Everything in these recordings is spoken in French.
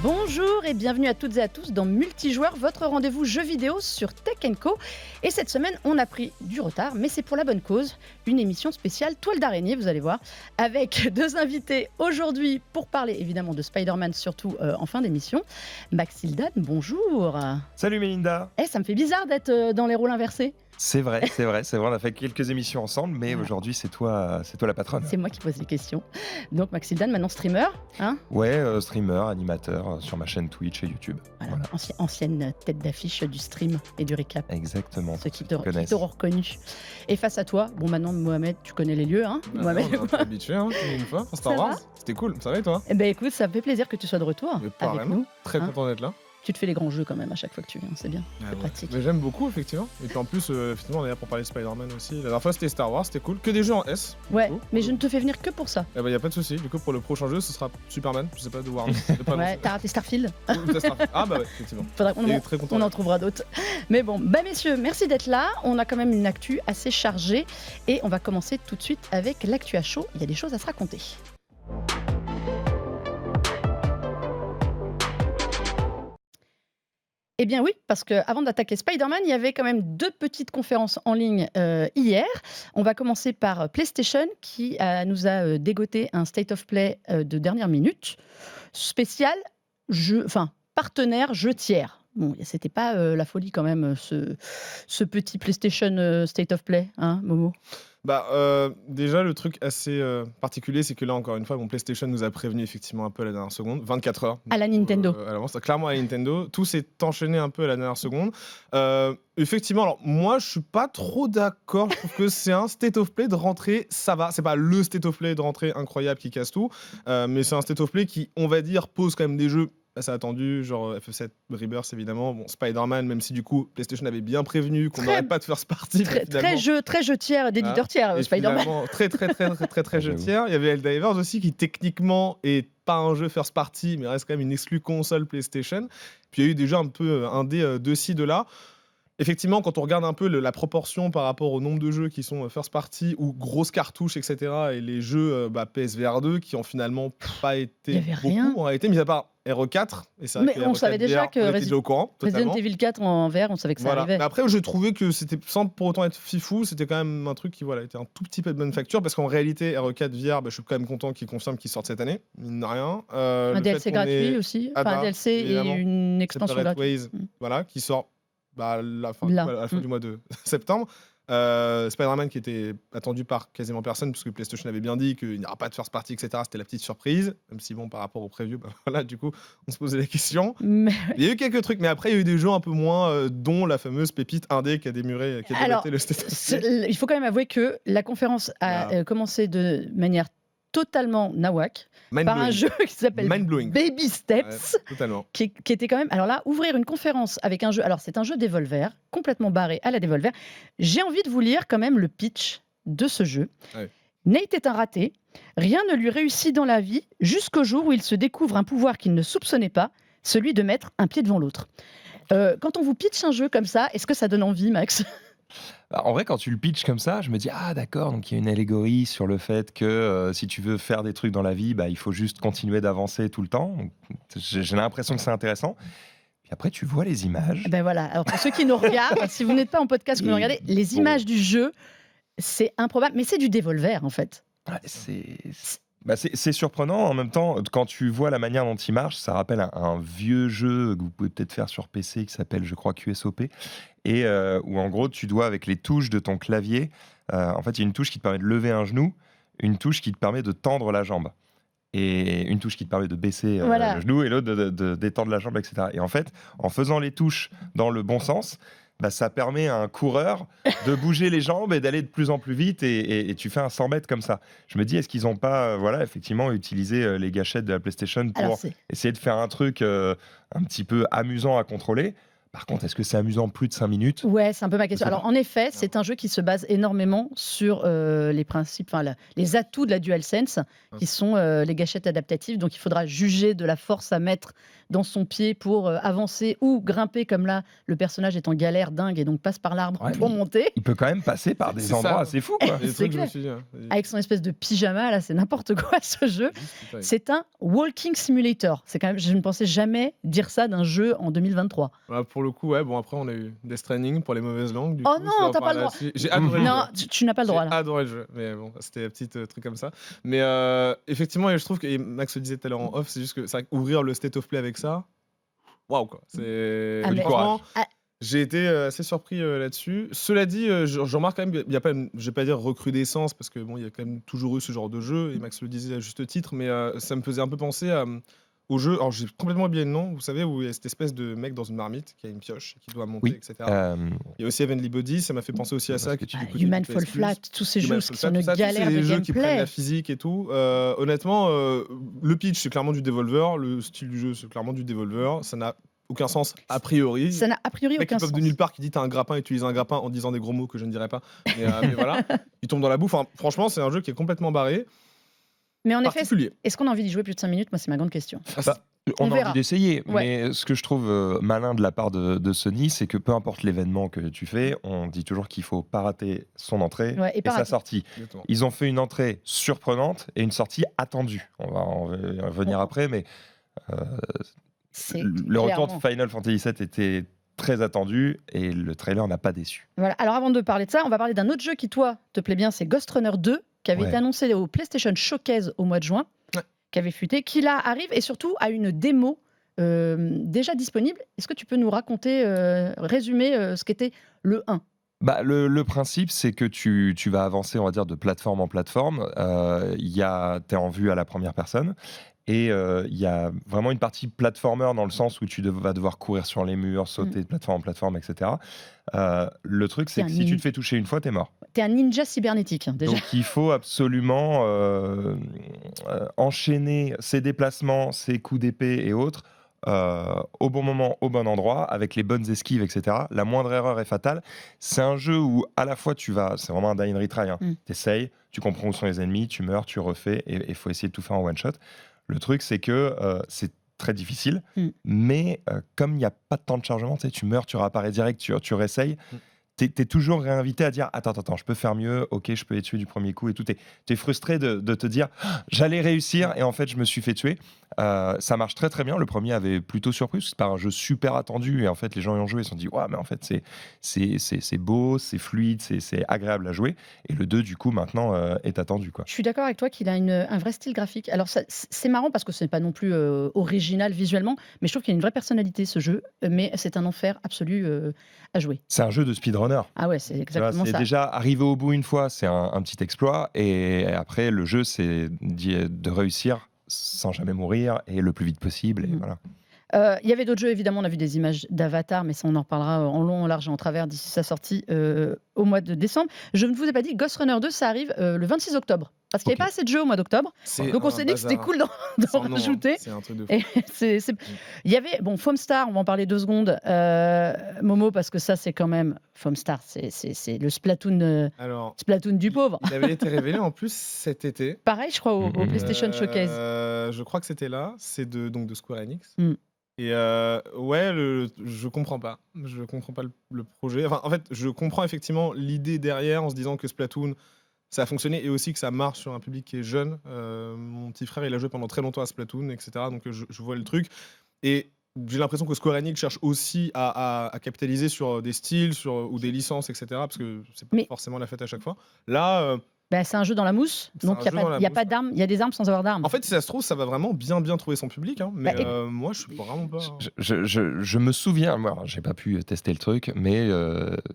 Bonjour et bienvenue à toutes et à tous dans Multijoueur, votre rendez-vous jeu vidéo sur Tech & Co. Et cette semaine, on a pris du retard, mais c'est pour la bonne cause. Une émission spéciale toile d'araignée, vous allez voir, avec deux invités aujourd'hui pour parler évidemment de Spider-Man, surtout en fin d'émission. Maxildan, bonjour. Salut Mélinda. Ça me fait bizarre d'être dans les rôles inversés. C'est vrai. On a fait quelques émissions ensemble, mais aujourd'hui, c'est toi la patronne. C'est moi qui pose les questions. Donc Maxildan, maintenant streamer, hein ? Ouais, streamer, animateur sur ma chaîne Twitch et YouTube. Voilà. Ancienne tête d'affiche du stream et du recap. Exactement. Ceux qui t'auront reconnu. Et face à toi, bon maintenant Mohamed, tu connais les lieux, hein Mohamed. On est un peu habitué, une fois, pour Star Wars. C'était cool, ça va et toi ? Eh ben écoute, ça me fait plaisir que tu sois de retour avec nous. Très content d'être là. Tu te fais les grands jeux quand même à chaque fois que tu viens, c'est bien, c'est pratique. Mais j'aime beaucoup, effectivement. Et puis en plus, effectivement, on est là pour parler de Spider-Man aussi. La dernière fois, c'était Star Wars, c'était cool. Que des jeux en S. Ouais, mais je ne te fais venir que pour ça. Eh ben, y a pas de souci. Du coup, pour le prochain jeu, ce sera Superman. Je sais pas de Warner. Ouais, t'as raté Starfield. Ah bah ouais, effectivement. On en trouvera d'autres. Mais bon, messieurs, merci d'être là. On a quand même une actu assez chargée. Et on va commencer tout de suite avec l'actu à chaud. Il y a des choses à se raconter. Eh bien oui, parce qu'avant d'attaquer Spider-Man, il y avait quand même deux petites conférences en ligne hier. On va commencer par PlayStation qui nous a dégoté un State of Play de dernière minute, spécial, partenaire jeu tiers. Bon, c'était pas la folie quand même, ce petit PlayStation State of Play, hein, Momo ? Déjà, le truc assez particulier, c'est que là, encore une fois, PlayStation nous a prévenu effectivement un peu à la dernière seconde, 24 heures. À la Nintendo. À l'avance, clairement à la Nintendo. Tout s'est enchaîné un peu à la dernière seconde. Effectivement, alors moi, je suis pas trop d'accord. Je trouve que c'est un State of Play de rentrée, ça va. C'est pas le State of Play de rentrée incroyable qui casse tout, mais c'est un State of Play qui, on va dire, pose quand même des jeux assez attendu, genre FF7 Rebirth évidemment, bon Spider-Man, même si du coup PlayStation avait bien prévenu qu'on n'aurait pas de first party. Très jeu tiers, d'éditeur tiers, Spider-Man. Très jeu tiers. Il y avait Helldivers aussi qui techniquement est pas un jeu first party, mais reste quand même une exclue console PlayStation. Puis il y a eu des jeux un peu indés de ci, de là. Effectivement, quand on regarde un peu la proportion par rapport au nombre de jeux qui sont first party ou grosses cartouches, etc., et les jeux PSVR 2 qui ont finalement pas été beaucoup en réalité, mis à part RE4. Et c'est vrai mais on savait déjà que Resident Evil 4 en VR, on savait que ça arrivait. Mais après, je trouvais que c'était, sans pour autant être fifou, c'était quand même un truc qui était un tout petit peu de bonne facture, parce qu'en réalité, RE4 VR, je suis quand même content qu'il confirme qu'il sorte cette année, mine de rien. Un DLC gratuit aussi, un DLC et une extension gratuite. Voilà, qui sort à la fin du mois de septembre. Spider-Man qui était attendu par quasiment personne, parce que PlayStation avait bien dit qu'il n'y aura pas de first party, etc. C'était la petite surprise, même si par rapport au preview, du coup, on se posait la question. Il y a eu quelques trucs, mais après, il y a eu des jeux un peu moins, dont la fameuse pépite indé qui a démuré, qui a débatté le State of Play. Il faut quand même avouer que la conférence a commencé de manière totalement nawak par un jeu qui s'appelle Baby Steps, qui était quand même... Alors là, ouvrir une conférence avec un jeu... Alors c'est un jeu Devolver, complètement barré à la Devolver. J'ai envie de vous lire quand même le pitch de ce jeu. Ouais. Nate est un raté, rien ne lui réussit dans la vie jusqu'au jour où il se découvre un pouvoir qu'il ne soupçonnait pas, celui de mettre un pied devant l'autre. Quand on vous pitch un jeu comme ça, est-ce que ça donne envie, Max ? En vrai, quand tu le pitches comme ça, je me dis ah d'accord, donc il y a une allégorie sur le fait que si tu veux faire des trucs dans la vie, il faut juste continuer d'avancer tout le temps. Donc, j'ai l'impression que c'est intéressant. Puis après, tu vois les images. Ben voilà. Alors pour ceux qui nous regardent, si vous n'êtes pas en podcast, que vous nous regardez, les images du jeu, c'est improbable, mais c'est du Devolver en fait. C'est surprenant. En même temps, quand tu vois la manière dont il marche, ça rappelle un vieux jeu que vous pouvez peut-être faire sur PC qui s'appelle, je crois, QSOP. Et où en gros, tu dois, avec les touches de ton clavier, en fait, il y a une touche qui te permet de lever un genou, une touche qui te permet de tendre la jambe, et une touche qui te permet de baisser le genou, et l'autre de détendre la jambe, etc. Et en fait, en faisant les touches dans le bon sens, ça permet à un coureur de bouger les jambes et d'aller de plus en plus vite, et tu fais un 100 mètres comme ça. Je me dis, est-ce qu'ils n'ont pas effectivement utilisé les gâchettes de la PlayStation pour essayer de faire un truc un petit peu amusant à contrôler ? Par contre, est-ce que c'est amusant plus de 5 minutes? Ouais, c'est un peu ma question. Alors, en effet, c'est un jeu qui se base énormément sur les principes, les atouts de la DualSense, qui sont les gâchettes adaptatives. Donc, il faudra juger de la force à mettre dans son pied pour avancer ou grimper, comme là, le personnage est en galère dingue et donc passe par l'arbre pour monter. Il peut quand même passer par des endroits assez fous, quoi. C'est clair. Avec son espèce de pyjama, là, c'est n'importe quoi ce jeu. C'est un walking simulator. C'est quand même, je ne pensais jamais dire ça d'un jeu en 2023. Pour le coup, ouais. Bon, après, on a eu Death Stranding pour les mauvaises langues. Oh non, t'as pas le droit. J'ai adoré le jeu. Non, tu n'as pas le droit, là. J'ai adoré le jeu. Mais bon, c'était un petit truc comme ça. Mais effectivement, je trouve que, et Max le disait tout à l'heure en off, c'est juste que ouvrir le State of Play avec ça, waouh, quoi. C'est franchement, j'ai été assez surpris là-dessus. Cela dit, je remarque quand même qu'il n'y a pas, je vais pas dire recrudescence, parce que bon, il y a quand même toujours eu ce genre de jeu, et Max le disait à juste titre, mais ça me faisait un peu penser au jeu. Alors j'ai complètement oublié le nom, vous savez, où il y a cette espèce de mec dans une marmite qui a une pioche, qui doit monter, etc. Il y a aussi Heavenly Body, ça m'a fait penser aussi à ça. Human Fall Flat, tous ces jeux qui sont une galère de gameplay. Jeux qui prennent la gameplay. physique et tout. Honnêtement, le pitch c'est clairement du Devolver, le style du jeu c'est clairement du Devolver, ça n'a aucun sens a priori. Ça n'a a priori Le mec aucun qui pop sens. de nulle part qui dit t'as un grappin, utilise un grappin en disant des gros mots que je ne dirais pas. Mais voilà, il tombe dans la bouffe. Enfin, franchement, c'est un jeu qui est complètement barré. Mais en effet, Particulier. est-ce qu'on a envie d'y jouer plus de 5 minutes? Moi, c'est ma grande question. On a verra. envie d'essayer, Ouais. mais ce que je trouve malin de la part de Sony, c'est que peu importe l'événement que tu fais, on dit toujours qu'il faut pas rater son entrée Ouais, et pas sa rater. sortie. Exactement. Ils ont fait une entrée surprenante et une sortie attendue. On va en revenir après, mais C'est le retour clairement. de Final Fantasy VII était très attendu et le trailer n'a pas déçu. Voilà. Alors avant de parler de ça, on va parler d'un autre jeu qui, toi, te plaît bien, c'est Ghost Runner 2, qui avait Ouais. été annoncé au PlayStation Showcase au mois de juin, Ouais. qui avait fuité, qui là arrive et surtout a une démo déjà disponible. Est-ce que tu peux nous raconter, résumer ce qu'était le 1? Bah, le principe, c'est que tu vas avancer, on va dire, de plateforme en plateforme. T'es en vue à la première personne. Et il y a vraiment une partie platformer dans le sens où tu vas devoir courir sur les murs, sauter de plateforme en plateforme, etc. Le truc, c'est que si tu te fais toucher une fois, t'es mort. T'es un ninja cybernétique, déjà. Donc il faut absolument enchaîner ses déplacements, ses coups d'épée et autres au bon moment, au bon endroit, avec les bonnes esquives, etc. La moindre erreur est fatale. C'est un jeu où à la fois c'est vraiment un die and retry. T'essayes, tu comprends où sont les ennemis, tu meurs, tu refais, et il faut essayer de tout faire en one shot. Le truc, c'est que c'est très difficile, mais comme il n'y a pas de temps de chargement, tu meurs, tu réapparais direct, tu réessayes. T'es toujours réinvité à dire attends, je peux faire mieux, ok, je peux les tuer du premier coup et tout. T'es frustré de te dire j'allais réussir et en fait je me suis fait tuer. Ça marche très très bien. Le premier avait plutôt surpris, parce que c'est pas un jeu super attendu et en fait les gens y ont joué et se sont dit ouais, mais en fait c'est beau, c'est fluide, c'est agréable à jouer. Et le 2 du coup maintenant est attendu, quoi. Je suis d'accord avec toi qu'il a un vrai style graphique. Alors c'est marrant parce que ce n'est pas non plus original visuellement, mais je trouve qu'il y a une vraie personnalité ce jeu, mais c'est un enfer absolu à jouer. C'est un jeu de speedrunner. Ah ouais, c'est exactement ça. Déjà arrivé au bout une fois, c'est un petit exploit, et après le jeu c'est de réussir sans jamais mourir et le plus vite possible, et voilà. Il y avait d'autres jeux, évidemment, on a vu des images d'Avatar, mais ça on en reparlera en long, en large et en travers d'ici sa sortie au mois de décembre. Je ne vous ai pas dit, Ghost Runner 2, ça arrive le 26 octobre. Parce qu'il n'y avait pas assez de jeux au mois d'octobre. Donc on s'est dit que c'était cool d'en rajouter. C'est un truc de fou. Il y avait, Foamstar, on va en parler 2 secondes. Momo, parce que ça c'est quand même, Foamstar, c'est le Splatoon, Splatoon du pauvre. Il avait été révélé en plus cet été. Pareil, je crois, au PlayStation Showcase. Je crois que c'était là, c'est donc de Square Enix. Et je comprends pas. Je comprends pas le projet. Enfin, en fait, je comprends effectivement l'idée derrière en se disant que Splatoon, ça a fonctionné et aussi que ça marche sur un public qui est jeune. Mon petit frère, il a joué pendant très longtemps à Splatoon, etc. Donc je vois le truc. Et j'ai l'impression que Square Enix cherche aussi à capitaliser sur des styles ou des licences, etc. Parce que c'est pas forcément la fête à chaque fois. Là... c'est un jeu dans la mousse, donc il n'y a pas d'armes, il y a des armes sans avoir d'armes. En fait, si ça se trouve, ça va vraiment bien trouver son public, mais moi, je suis vraiment pas... Je me souviens, moi, j'ai pas pu tester le truc, mais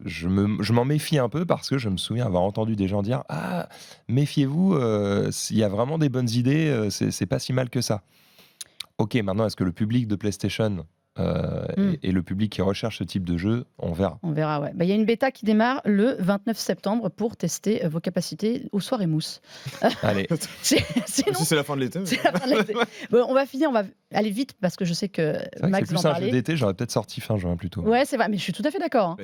je m'en méfie un peu, parce que je me souviens avoir entendu des gens dire « Ah, méfiez-vous, il y a vraiment des bonnes idées, c'est pas si mal que ça ». Ok, maintenant, est-ce que le public de PlayStation et le public qui recherche ce type de jeu, on verra. On verra, ouais. Il y a une bêta qui démarre le 29 septembre pour tester vos capacités aux soirées mousse. Allez. Sinon, c'est la fin de l'été. Bon, on va finir, on va aller vite parce que je sais que Max c'est plus un jeu d'été, j'aurais peut-être sorti fin juin plutôt. Ouais, c'est vrai, mais je suis tout à fait d'accord.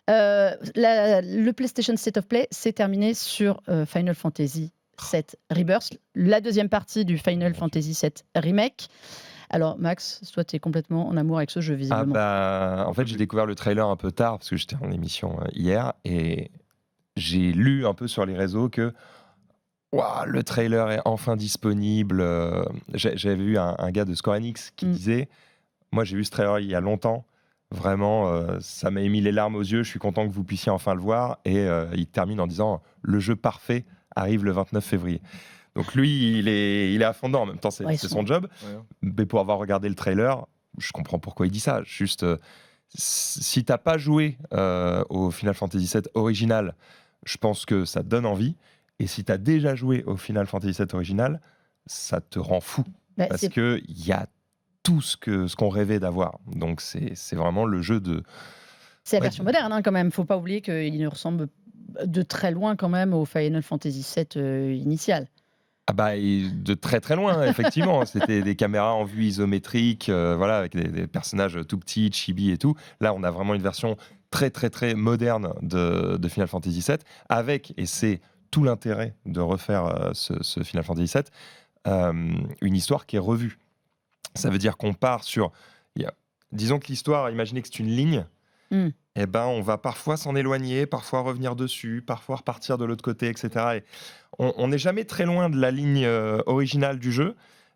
Le PlayStation State of Play s'est terminé sur Final Fantasy VII Rebirth, la deuxième partie du Final Fantasy VII Remake. Alors Max, toi tu es complètement en amour avec ce jeu visiblement. En fait j'ai découvert le trailer un peu tard parce que j'étais en émission hier et j'ai lu un peu sur les réseaux que le trailer est enfin disponible. J'avais vu un gars de Square Enix qui disait moi j'ai vu ce trailer il y a longtemps, vraiment ça m'a émis les larmes aux yeux, je suis content que vous puissiez enfin le voir, et il termine en disant le jeu parfait arrive le 29 février. Donc lui, il est à fond dedans. En même temps, c'est son job. Ouais. Mais pour avoir regardé le trailer, je comprends pourquoi il dit ça. Juste, si t'as pas joué au Final Fantasy VII original, je pense que ça te donne envie. Et si t'as déjà joué au Final Fantasy VII original, ça te rend fou. Parce qu'il y a tout ce qu'on rêvait d'avoir. Donc c'est vraiment le jeu de... C'est la version moderne quand même. Faut pas oublier qu'il ne ressemble de très loin quand même au Final Fantasy VII initial. De très très loin, effectivement. C'était des caméras en vue isométrique, avec des personnages tout petits, chibi et tout. Là, on a vraiment une version très très très moderne de Final Fantasy VII, avec, et c'est tout l'intérêt de refaire ce Final Fantasy VII, une histoire qui est revue. Ça veut dire qu'on part sur... disons que l'histoire, imaginez que c'est une ligne, on va parfois s'en éloigner, parfois revenir dessus, parfois repartir de l'autre côté, etc. Et on n'est jamais très loin de la ligne originale du jeu,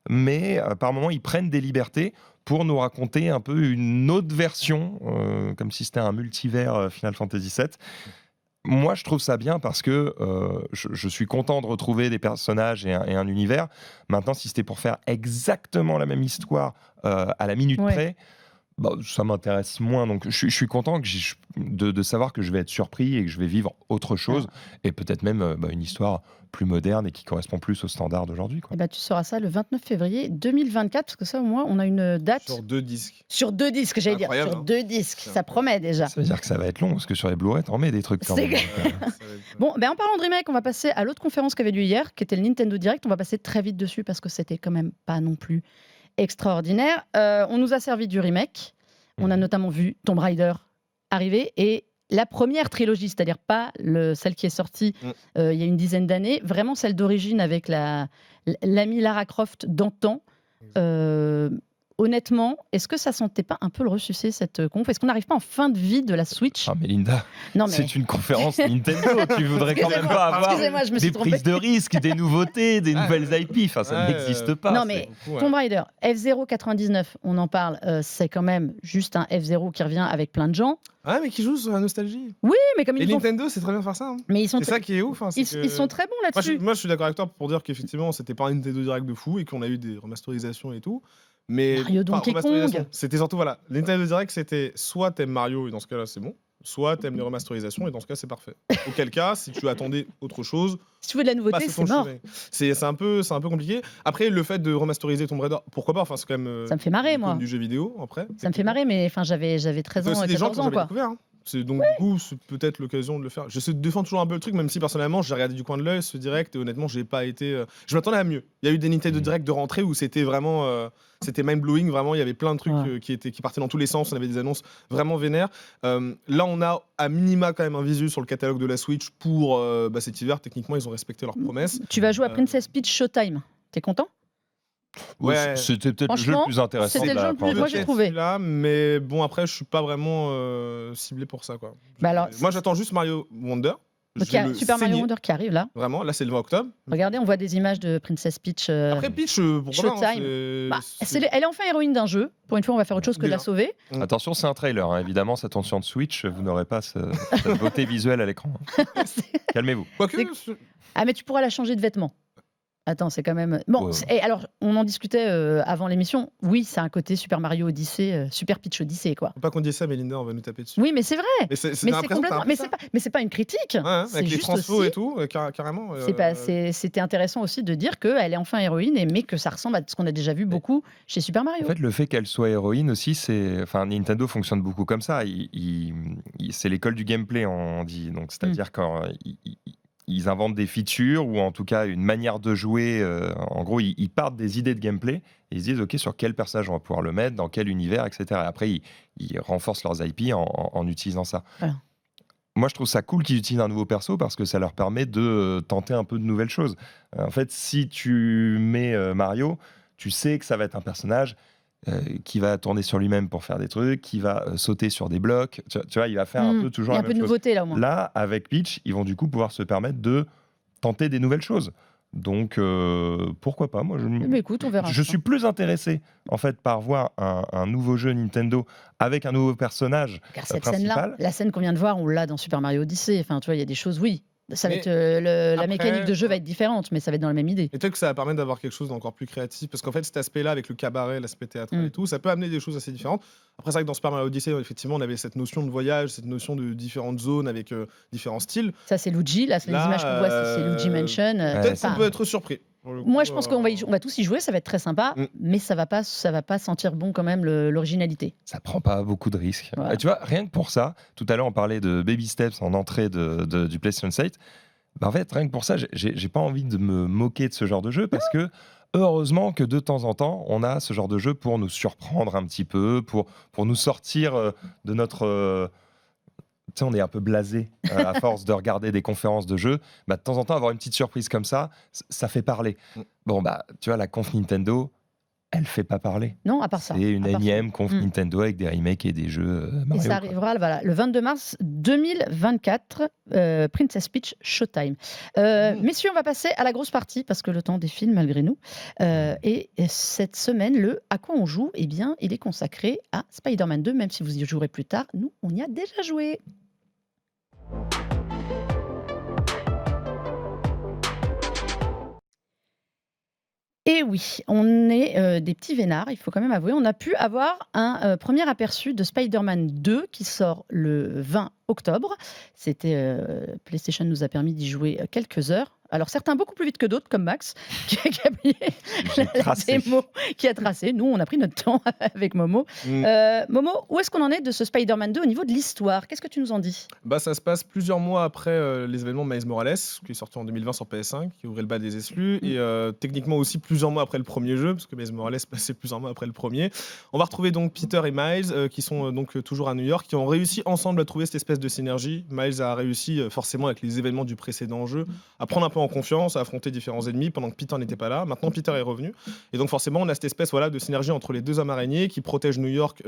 mais par moments, ils prennent des libertés pour nous raconter un peu une autre version, comme si c'était un multivers Final Fantasy VII. Moi, je trouve ça bien parce que je suis content de retrouver des personnages et un univers. Maintenant, si c'était pour faire exactement la même histoire à la minute près, ça m'intéresse moins. Donc, je suis content de savoir que je vais être surpris et que je vais vivre autre chose, et peut-être même une histoire plus moderne et qui correspond plus aux standards d'aujourd'hui. Tu sauras ça le 29 février 2024, parce que ça, au moins, on a une date. Sur 2 disques. Sur 2 disques, j'allais dire. Sur 2 disques. Ça promet déjà. Ça veut dire que ça va être long, parce que sur les Blu-ray, t'en mets des trucs quand même. Bon, en parlant de remake, on va passer à l'autre conférence qu'avait lieu hier, qui était le Nintendo Direct. On va passer très vite dessus, parce que c'était quand même pas non plus extraordinaire. On nous a servi du remake. On a notamment vu Tomb Raider arriver, et la première trilogie, c'est-à-dire pas celle qui est sortie il y a une dizaine d'années, vraiment celle d'origine avec l'amie Lara Croft d'antan. Honnêtement, est-ce que ça sentait pas un peu le ressucé, cette conf ? Est-ce qu'on n'arrive pas en fin de vie de la Switch ? Mais Linda, c'est une conférence Nintendo. Tu voudrais quand même pas avoir des prises de risques, des nouveautés, des nouvelles IP. Enfin, ça n'existe pas. Non, mais Tomb Raider, F0 99, on en parle, c'est quand même juste un F0 qui revient avec plein de gens. Ah, mais qui jouent sur la nostalgie. Oui, mais comme ils Nintendo, c'est très bien de faire ça. Hein. Mais c'est ça qui est ouf. Hein, ils sont très bons là-dessus. Moi, je suis d'accord avec toi pour dire qu'effectivement, c'était pas un Nintendo Direct de fou et qu'on a eu des remasterisations et tout. Mais Mario Donkey Kong. C'était surtout, Nintendo Direct, c'était soit t'aimes Mario et dans ce cas-là c'est bon, soit t'aimes les remasterisations et dans ce cas c'est parfait. Auquel cas, si tu attendais autre chose, si tu veux de la nouveauté, c'est mort. C'est un peu compliqué. Après, le fait de remasteriser Tomb Raider, pourquoi pas ? Enfin, c'est quand même. Ça me fait marrer, moi. Du jeu vidéo après. Ça me fait marrer, mais j'avais 13 ans, 14 ans, quoi. Donc du coup, c'est peut-être l'occasion de le faire. J'essaie de défendre toujours un peu le truc, même si personnellement, j'ai regardé du coin de l'œil ce direct et honnêtement, j'ai pas été. Je m'attendais à mieux. Il y a eu des Nintendo Direct de rentrée où c'était vraiment, c'était mind blowing. Vraiment, il y avait plein de trucs qui partaient dans tous les sens. On avait des annonces vraiment vénères. Là, on a à minima quand même un visu sur le catalogue de la Switch pour cet hiver. Techniquement, ils ont respecté leurs promesses. Tu vas jouer à Princess Peach Showtime. T'es content ? C'était peut-être le jeu le plus intéressant. C'était le jeu le plus moi j'ai trouvé. Là, mais bon, après, je suis pas vraiment ciblé pour ça, quoi. Moi, j'attends juste Mario Wonder. Super Mario Wonder qui arrive là. Vraiment, là, c'est le 20 octobre. Regardez, on voit des images de Princess Peach. Après Peach, pourquoi pas, elle est enfin héroïne d'un jeu. Pour une fois, on va faire autre chose que de la sauver. Attention, c'est un trailer. Hein. Évidemment, cette tension de Switch, vous n'aurez pas cette beauté visuelle à l'écran. Calmez-vous. Quoique. Mais tu pourras la changer de vêtements. Attends, c'est quand même. Bon, et alors, on en discutait avant l'émission. Oui, c'est un côté Super Mario Odyssey, Super Peach Odyssey, quoi. Faut pas qu'on dise ça, Mélinda, on va nous taper dessus. Oui, mais c'est vrai. Mais c'est complètement. Mais c'est pas une critique. Avec les transfos et tout, carrément. C'était intéressant aussi de dire qu'elle est enfin héroïne, mais que ça ressemble à ce qu'on a déjà vu beaucoup chez Super Mario. En fait, le fait qu'elle soit héroïne aussi, Nintendo fonctionne beaucoup comme ça. C'est l'école du gameplay, on dit. Donc, c'est-à-dire quand ils inventent des features ou en tout cas une manière de jouer. En gros, ils partent des idées de gameplay et ils se disent ok, sur quel personnage on va pouvoir le mettre, dans quel univers, etc. Et après, ils renforcent leurs IP en utilisant ça. Voilà. Moi, je trouve ça cool qu'ils utilisent un nouveau perso parce que ça leur permet de tenter un peu de nouvelles choses. En fait, si tu mets Mario, tu sais que ça va être un personnage qui va tourner sur lui-même pour faire des trucs, qui va sauter sur des blocs. Tu vois, il va faire un peu toujours la même chose. Il y a un peu de nouveauté là au moins. Là, avec Peach, ils vont du coup pouvoir se permettre de tenter des nouvelles choses. Donc, pourquoi pas. Moi, mais écoute, on verra. Je suis plus intéressé en fait par voir un nouveau jeu Nintendo avec un nouveau personnage Car cette principal. Scène-là, la scène qu'on vient de voir, on l'a dans Super Mario Odyssey. Enfin, tu vois, il y a des choses, oui. Ça va être, la mécanique de jeu va être différente, mais ça va être dans la même idée. Et peut-être que ça va permettre d'avoir quelque chose d'encore plus créatif, parce qu'en fait, cet aspect-là, avec le cabaret, l'aspect théâtral et tout, ça peut amener des choses assez différentes. Après, c'est vrai que dans Super Mario Odyssey, effectivement, on avait cette notion de voyage, cette notion de différentes zones avec différents styles. Ça, c'est Luigi. Là, les images qu'on voit, c'est Luigi Mansion. Peut-être qu'on peut être surpris. Moi, je pense qu'on va tous y jouer, ça va être très sympa, mais ça va pas sentir bon quand même l'originalité. Ça prend pas beaucoup de risques. Voilà. Tu vois, rien que pour ça, tout à l'heure on parlait de Baby Steps en entrée du PlayStation Site. En fait, rien que pour ça, j'ai pas envie de me moquer de ce genre de jeu parce que heureusement que de temps en temps, on a ce genre de jeu pour nous surprendre un petit peu, pour nous sortir de notre... Tu sais, on est un peu blasé à force de regarder des conférences de jeux. De temps en temps, avoir une petite surprise comme ça, ça fait parler. Bon, tu vois, la conf Nintendo, elle fait pas parler. Non, à part ça. C'est une énième conf Nintendo avec des remakes et des jeux Mario. Et ça arrivera le 22 mars 2024, Princess Peach Showtime. Messieurs, on va passer à la grosse partie, parce que le temps défile malgré nous. Et cette semaine, à quoi on joue, eh bien, il est consacré à Spider-Man 2, même si vous y jouerez plus tard. Nous, on y a déjà joué. Et oui, on est des petits vénards, il faut quand même avouer. On a pu avoir un premier aperçu de Spider-Man 2 qui sort le 20 octobre. PlayStation nous a permis d'y jouer quelques heures. Alors certains beaucoup plus vite que d'autres, comme Max, qui a plié la démo, qui a tracé. Nous, on a pris notre temps avec Momo. Momo, où est-ce qu'on en est de ce Spider-Man 2 au niveau de l'histoire? Qu'est-ce que tu nous en dis? Ça se passe plusieurs mois après les événements de Miles Morales, qui est sorti en 2020 sur PS5, qui ouvrait le bas des exclus, et techniquement aussi plusieurs mois après le premier jeu, parce que Miles Morales passait plusieurs mois après le premier. On va retrouver donc Peter et Miles, qui sont donc toujours à New York, qui ont réussi ensemble à trouver cette espèce de synergie. Miles a réussi, forcément avec les événements du précédent jeu, à prendre un peu en confiance, à affronter différents ennemis pendant que Peter n'était pas là. Maintenant, Peter est revenu. Et donc, forcément, on a cette espèce de synergie entre les deux hommes araignées qui protègent New York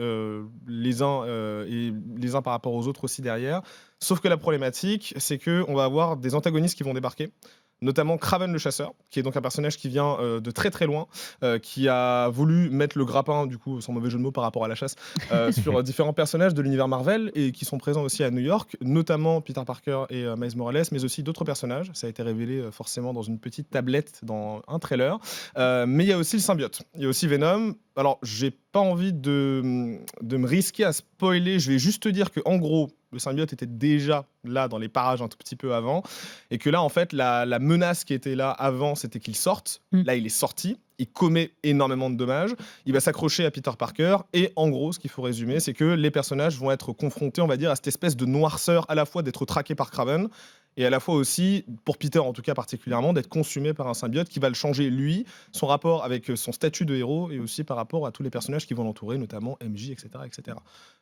les uns et les uns par rapport aux autres aussi derrière. Sauf que la problématique, c'est qu'on va avoir des antagonistes qui vont débarquer. Notamment Kraven le chasseur, qui est donc un personnage qui vient de très très loin, qui a voulu mettre le grappin, du coup, sans mauvais jeu de mots par rapport à la chasse, sur différents personnages de l'univers Marvel et qui sont présents aussi à New York, notamment Peter Parker et Miles Morales, mais aussi d'autres personnages. Ça a été révélé forcément dans une petite tablette dans un trailer. Mais il y a aussi le symbiote, il y a aussi Venom. Alors, j'ai pas envie de me risquer à spoiler, je vais juste te dire qu'en gros, le symbiote était déjà là dans les parages un tout petit peu avant, et que là, en fait, la menace qui était là avant, c'était qu'il sorte. Là, il est sorti, il commet énormément de dommages, il va s'accrocher à Peter Parker, et en gros, ce qu'il faut résumer, c'est que les personnages vont être confrontés, on va dire, à cette espèce de noirceur, à la fois d'être traqués par Kraven, et à la fois aussi, pour Peter en tout cas particulièrement, d'être consumé par un symbiote qui va le changer, lui, son rapport avec son statut de héros, et aussi par rapport à tous les personnages qui vont l'entourer, notamment MJ, etc., etc.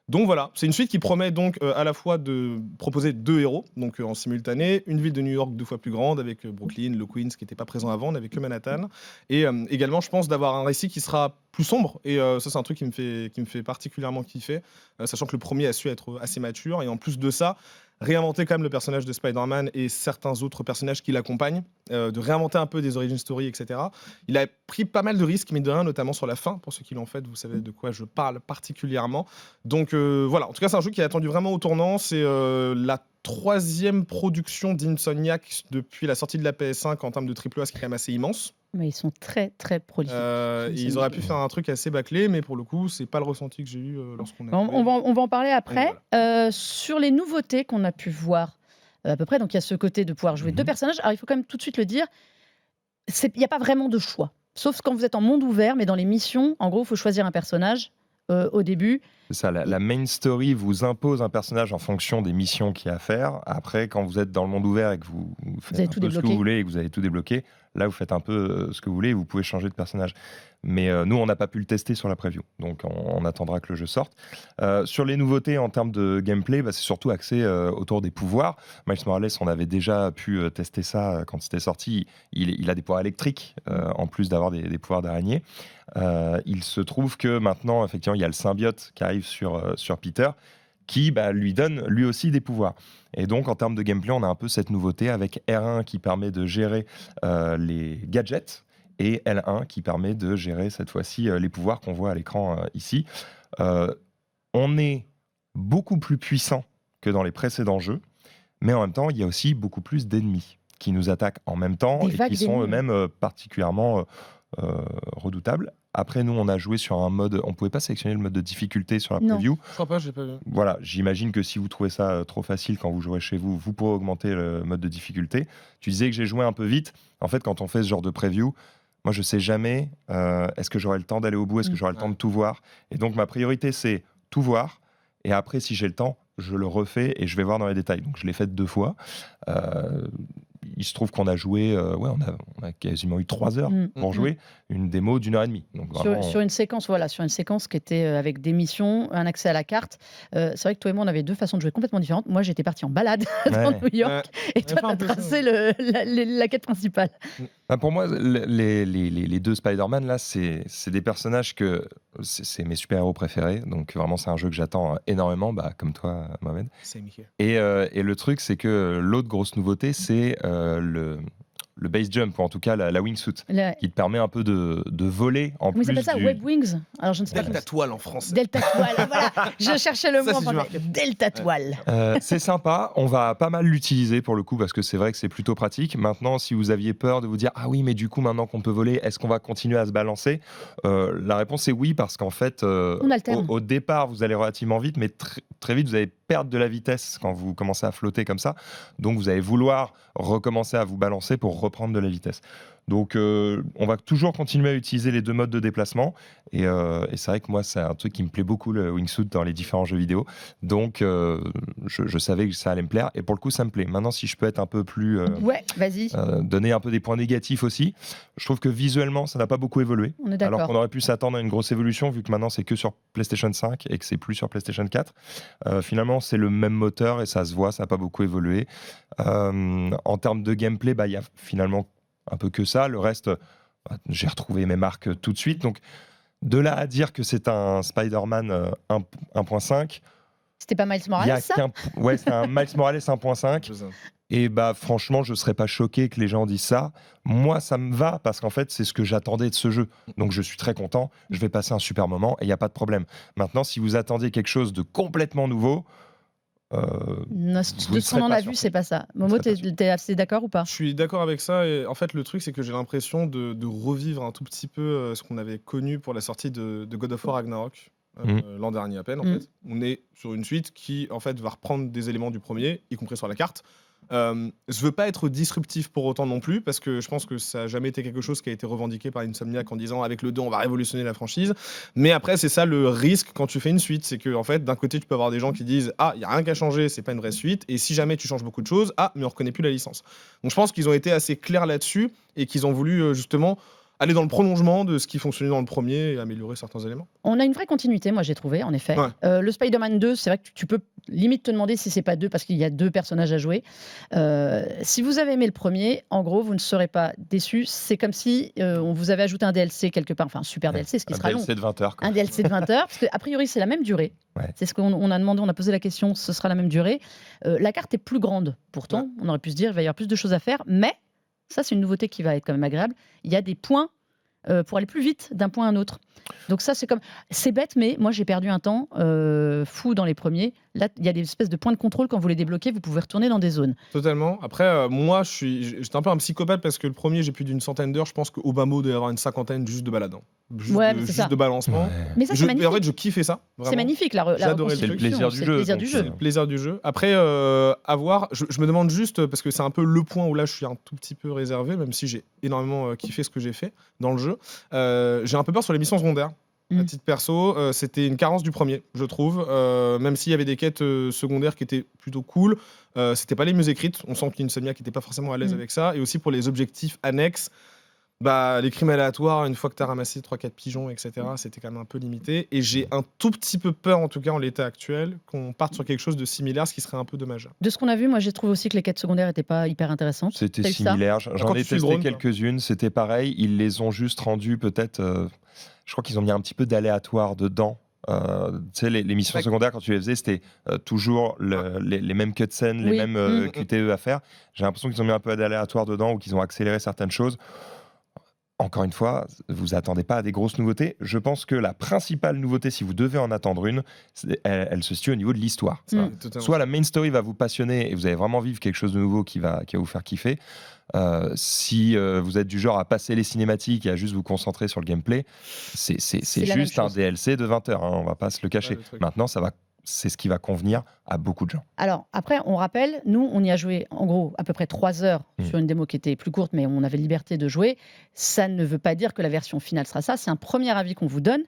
Donc voilà, c'est une suite qui promet donc à la fois de proposer deux héros, donc en simultané, une ville de New York 2 fois plus grande, avec Brooklyn, le Queens qui n'était pas présent avant, on n'avait que Manhattan, et également je pense d'avoir un récit qui sera plus sombre, et ça c'est un truc qui me fait particulièrement kiffer, sachant que le premier a su être assez mature, et en plus de ça, réinventer quand même le personnage de Spider-Man et certains autres personnages qui l'accompagnent, de réinventer un peu des origin story, etc. Il a pris pas mal de risques, mais de rien, notamment sur la fin. Pour ceux qui l'ont fait, vous savez de quoi je parle particulièrement. Donc voilà, en tout cas, c'est un jeu qui est attendu vraiment au tournant. C'est la 3e production d'Insomniac depuis la sortie de la PS5 en termes de AAA, ce qui est quand même assez immense. Mais ils sont très très prolifiques. Ils auraient pu faire un truc assez bâclé, mais pour le coup, c'est pas le ressenti que j'ai eu lorsqu'on a joué. On va en parler après. Voilà. Sur les nouveautés qu'on a pu voir à peu près, donc il y a ce côté de pouvoir jouer 2 personnages. Alors il faut quand même tout de suite le dire, il n'y a pas vraiment de choix. Sauf quand vous êtes en monde ouvert, mais dans les missions, en gros, il faut choisir un personnage au début. C'est ça, la main story vous impose un personnage en fonction des missions qu'il y a à faire. Après, quand vous êtes dans le monde ouvert et que vous faites un peu ce que vous voulez et que vous avez tout débloqué, là, vous faites un peu ce que vous voulez et vous pouvez changer de personnage. Mais nous, on n'a pas pu le tester sur la preview, donc on attendra que le jeu sorte. Sur les nouveautés en termes de gameplay, c'est surtout axé autour des pouvoirs. Miles Morales, on avait déjà pu tester ça quand c'était sorti. Il a des pouvoirs électriques, en plus d'avoir des pouvoirs d'araignée. Il se trouve que maintenant, effectivement, il y a le symbiote qui arrive sur Peter, qui lui donne lui aussi des pouvoirs. Et donc, en termes de gameplay, on a un peu cette nouveauté avec R1 qui permet de gérer les gadgets et L1 qui permet de gérer cette fois-ci les pouvoirs qu'on voit à l'écran ici. On est beaucoup plus puissant que dans les précédents jeux, mais en même temps, il y a aussi beaucoup plus d'ennemis qui nous attaquent en même temps et qui sont eux-mêmes particulièrement redoutables. Après, nous, on a joué sur un mode... On ne pouvait pas sélectionner le mode de difficulté sur la preview. Je crois pas, je l'ai pas vu. Voilà, j'imagine que si vous trouvez ça trop facile quand vous jouerez chez vous, vous pourrez augmenter le mode de difficulté. Tu disais que j'ai joué un peu vite. En fait, quand on fait ce genre de preview, moi, je ne sais jamais est-ce que j'aurai le temps d'aller au bout, est-ce que j'aurai le temps de tout voir. Et donc, ma priorité, c'est tout voir. Et après, si j'ai le temps, je le refais et je vais voir dans les détails. Donc, je l'ai fait 2 fois. Il se trouve qu'on a joué, on a quasiment eu 3 heures pour jouer une démo d'1h30. Donc vraiment... sur une séquence, qui était avec des missions, un accès à la carte. C'est vrai que toi et moi, on avait 2 façons de jouer complètement différentes. Moi, j'étais parti en balade dans New York, et toi, tu as tracé la quête principale. Pour moi, les 2 Spider-Man, là, c'est des personnages que c'est mes super-héros préférés. Donc vraiment, c'est un jeu que j'attends énormément, comme toi, Mohamed. Et le truc, c'est que l'autre grosse nouveauté, c'est le base jump, ou en tout cas la wingsuit, qui te permet un peu de voler en plus. Ils appellent ça Web Wings. Alors, je ne sais Delta Toile en français. Delta Toile, voilà. Je cherchais le mot en français. Delta Toile. C'est sympa. On va pas mal l'utiliser pour le coup parce que c'est vrai que c'est plutôt pratique. Maintenant, si vous aviez peur de vous dire ah oui, mais du coup maintenant qu'on peut voler, est-ce qu'on va continuer à se balancer ? La réponse est oui parce qu'en fait, au départ, vous allez relativement vite, mais très vite, vous allez perdre de la vitesse quand vous commencez à flotter comme ça. Donc, vous allez vouloir recommencer à vous balancer pour reprendre de la vitesse. Donc, on va toujours continuer à utiliser les 2 modes de déplacement. Et c'est vrai que moi, c'est un truc qui me plaît beaucoup, le wingsuit, dans les différents jeux vidéo. Donc, je savais que ça allait me plaire. Et pour le coup, ça me plaît. Maintenant, si je peux être un peu plus... vas-y. Donner un peu des points négatifs aussi. Je trouve que visuellement, ça n'a pas beaucoup évolué. On est d'accord. Alors qu'on aurait pu s'attendre à une grosse évolution, vu que maintenant, c'est que sur PlayStation 5 et que c'est plus sur PlayStation 4. Finalement, c'est le même moteur et ça se voit, ça n'a pas beaucoup évolué. En termes de gameplay, il y a finalement un peu que ça. Le reste, j'ai retrouvé mes marques tout de suite. Donc, de là à dire que c'est un Spider-Man 1.5... C'était pas Miles Morales, ça ? Ouais, c'est un Miles Morales 1.5. Et franchement, je ne serais pas choqué que les gens disent ça. Moi, ça me va parce qu'en fait, c'est ce que j'attendais de ce jeu. Donc, je suis très content. Je vais passer un super moment et il n'y a pas de problème. Maintenant, si vous attendiez quelque chose de complètement nouveau... de ce qu'on en a vu, c'est pas ça. Momo, t'es assez d'accord ou pas ? Je suis d'accord avec ça. Et en fait, le truc, c'est que j'ai l'impression de revivre un tout petit peu ce qu'on avait connu pour la sortie de God of War Ragnarok. L'an dernier à peine, en fait. On est sur une suite qui, en fait, va reprendre des éléments du premier, y compris sur la carte. Je veux pas être disruptif pour autant non plus, parce que je pense que ça n'a jamais été quelque chose qui a été revendiqué par Insomniac en disant avec le 2 on va révolutionner la franchise. Mais après, c'est ça le risque quand tu fais une suite, c'est que en fait, d'un côté, tu peux avoir des gens qui disent ah, il y a rien qu'à changer, c'est pas une vraie suite, et si jamais tu changes beaucoup de choses, ah, mais on reconnaît plus la licence. Donc je pense qu'ils ont été assez clairs là-dessus et qu'ils ont voulu justement aller dans le prolongement de ce qui fonctionnait dans le premier et améliorer certains éléments. On a une vraie continuité, moi j'ai trouvé, en effet. Ouais. Le Spider-Man 2, c'est vrai que tu peux limite te demander si c'est pas 2 parce qu'il y a 2 personnages à jouer. Si vous avez aimé le premier, en gros, vous ne serez pas déçus. C'est comme si on vous avait ajouté un DLC quelque part, enfin un super DLC, ce qui sera long. Un DLC de 20 heures. Un DLC de 20 heures, parce qu'a priori c'est la même durée. Ouais. C'est ce qu'on a demandé, on a posé la question, ce sera la même durée. La carte est plus grande, pourtant, on aurait pu se dire il va y avoir plus de choses à faire, mais ça c'est une nouveauté qui va être quand même agréable. Il y a des points pour aller plus vite d'un point à un autre. Donc ça, c'est bête, mais moi j'ai perdu un temps fou dans les premiers. Là, il y a des espèces de points de contrôle quand vous les débloquez, vous pouvez retourner dans des zones. Totalement. Après, moi, j'étais un peu un psychopathe parce que le premier, j'ai plus d'une centaine d'heures. Je pense qu'au bas mot, il doit y avoir une cinquantaine juste de balade. Juste de balancement. Ouais. Mais ça, c'est magnifique. En fait, je kiffais ça. Vraiment. C'est magnifique, J'adorais le plaisir du jeu. C'est le plaisir du jeu. Après, à voir, je me demande juste, parce que c'est un peu le point où là, je suis un tout petit peu réservé, même si j'ai énormément kiffé ce que j'ai fait dans le jeu. J'ai un peu peur sur les missions secondaires. À titre perso, c'était une carence du premier, je trouve. Même s'il y avait des quêtes secondaires qui étaient plutôt cool, c'était pas les mieux écrites. On sent qu'Insomniac n'était pas forcément à l'aise avec ça. Et aussi pour les objectifs annexes, les crimes aléatoires, une fois que tu as ramassé 3-4 pigeons, etc., c'était quand même un peu limité. Et j'ai un tout petit peu peur, en tout cas en l'état actuel, qu'on parte sur quelque chose de similaire, ce qui serait un peu dommage. De ce qu'on a vu, moi j'ai trouvé aussi que les quêtes secondaires n'étaient pas hyper intéressantes. C'était similaire. J'en ai testé quelques-unes, c'était pareil. Ils les ont juste rendues peut-être... je crois qu'ils ont mis un petit peu d'aléatoire dedans. Tu sais, les missions secondaires, quand tu les faisais, c'était toujours les mêmes cutscenes, les mêmes QTE à faire. J'ai l'impression qu'ils ont mis un peu d'aléatoire dedans ou qu'ils ont accéléré certaines choses. Encore une fois, vous attendez pas à des grosses nouveautés. Je pense que la principale nouveauté, si vous devez en attendre une, elle se situe au niveau de l'histoire. Soit la main story va vous passionner et vous allez vraiment vivre quelque chose de nouveau qui va vous faire kiffer. Si vous êtes du genre à passer les cinématiques et à juste vous concentrer sur le gameplay, c'est juste un DLC de 20 heures, hein, on va pas se le cacher. Maintenant, c'est ce qui va convenir à beaucoup de gens. Alors après, on rappelle, nous, on y a joué en gros à peu près 3 heures sur une démo qui était plus courte, mais on avait liberté de jouer. Ça ne veut pas dire que la version finale sera ça. C'est un premier avis qu'on vous donne.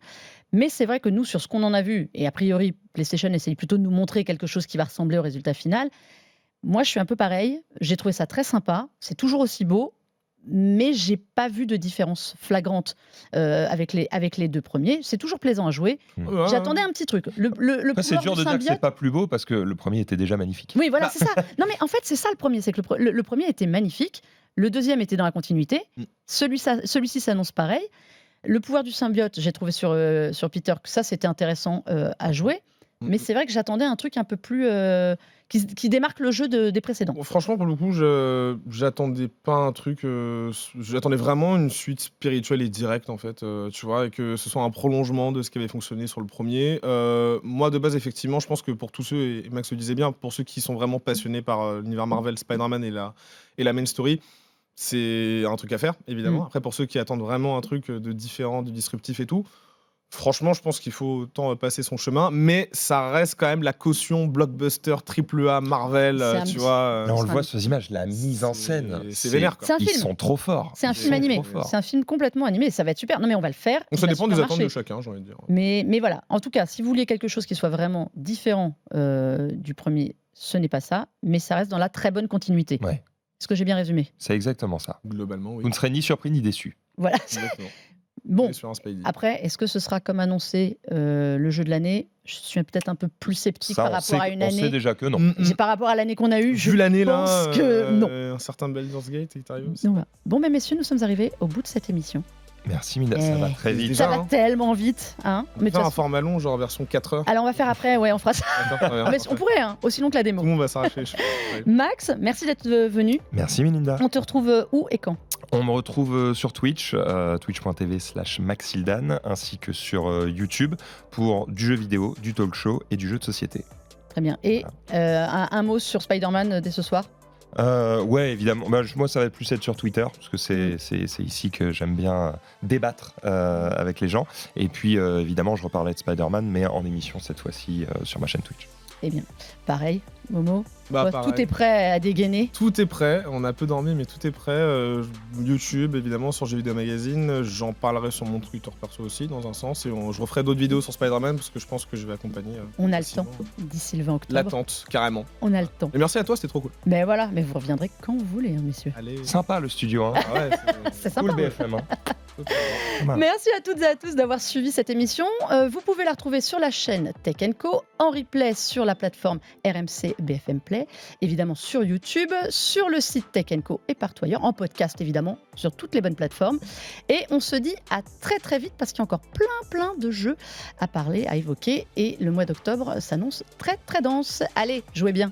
Mais c'est vrai que nous, sur ce qu'on en a vu, et a priori, PlayStation essaye plutôt de nous montrer quelque chose qui va ressembler au résultat final. Moi, je suis un peu pareil. J'ai trouvé ça très sympa. C'est toujours aussi beau. Mais j'ai pas vu de différence flagrante avec les 2 premiers. C'est toujours plaisant à jouer. J'attendais un petit truc. C'est dur de dire que c'est pas plus beau parce que le premier était déjà magnifique. Oui, voilà, c'est ça. Non, mais en fait, c'est ça le premier. C'est que le premier était magnifique. Le deuxième était dans la continuité. Celui-ci s'annonce pareil. Le pouvoir du symbiote, j'ai trouvé sur Peter que ça, c'était intéressant à jouer. Mais c'est vrai que j'attendais un truc un peu plus qui démarque le jeu des précédents. Franchement, pour le coup, j'attendais pas un truc. J'attendais vraiment une suite spirituelle et directe, en fait, tu vois, et que ce soit un prolongement de ce qui avait fonctionné sur le premier. Moi, de base, effectivement, je pense que pour tous ceux, et Max le disait bien, pour ceux qui sont vraiment passionnés par l'univers Marvel, Spider-Man et la main story, c'est un truc à faire, évidemment. Après, pour ceux qui attendent vraiment un truc de différent, de disruptif et tout, franchement, je pense qu'il faut autant passer son chemin, mais ça reste quand même la caution blockbuster AAA Marvel, tu vois. Là, on le voit sur les images, la mise en scène, c'est vénère, quoi. Ils sont trop forts. C'est un film animé. C'est un film complètement animé. Ça va être super. Non, mais on va le faire. Ça dépend des attentes de chacun, j'ai envie de dire. Mais voilà. En tout cas, si vous vouliez quelque chose qui soit vraiment différent du premier, ce n'est pas ça, mais ça reste dans la très bonne continuité. Ouais. Est-ce que j'ai bien résumé ? C'est exactement ça. Globalement, oui. Vous ne serez ni surpris ni déçu. Voilà. Bon, après, est-ce que ce sera comme annoncé le jeu de l'année ? Je suis peut-être un peu plus sceptique par rapport à une année. On sait déjà que non. Par rapport à l'année qu'on a eue, vu l'année pense que non. Un certain Baldur's Gate est arrivé aussi. Voilà. Bon, mais messieurs, nous sommes arrivés au bout de cette émission. Merci Mina, ça va très vite. Ça va tellement vite. On va faire un format long, genre version 4 heures. Alors on va faire après, on fera ça. Mais on pourrait, aussi long que la démo. Tout le monde va s'arracher. Max, merci d'être venu. Merci Melinda. On te retrouve où et quand ? On me retrouve sur Twitch, twitch.tv/maxildan, ainsi que sur YouTube pour du jeu vidéo, du talk show et du jeu de société. Très bien. Et un mot sur Spider-Man dès ce soir ? Ouais, évidemment. Moi, ça va plus être sur Twitter, parce que c'est ici que j'aime bien débattre avec les gens. Et puis, évidemment, je reparlerai de Spider-Man, mais en émission cette fois-ci sur ma chaîne Twitch. Eh bien, pareil, Momo. Pareil. Tout est prêt à dégainer. Tout est prêt. On a peu dormi, mais tout est prêt. YouTube, évidemment, sur Jeux Vidéo Magazine. J'en parlerai sur mon Twitter perso aussi, dans un sens. Et je referai d'autres vidéos sur Spider-Man, parce que je pense que je vais accompagner. On a le temps, d'ici le 20 octobre. L'attente, carrément. On a le temps. Et merci à toi, c'était trop cool. Mais voilà, mais vous reviendrez quand vous voulez, messieurs. Allez. Sympa le studio, hein. Ouais, c'est sympa. Cool BFM, hein. Merci à toutes et à tous d'avoir suivi cette émission. Vous pouvez la retrouver sur la chaîne Tech & Co, en replay sur la plateforme RMC BFM Play, évidemment sur YouTube, sur le site Tech & Co et partout ailleurs, en podcast évidemment, sur toutes les bonnes plateformes. Et on se dit à très très vite parce qu'il y a encore plein de jeux à parler, à évoquer. Et le mois d'octobre s'annonce très très dense. Allez, jouez bien.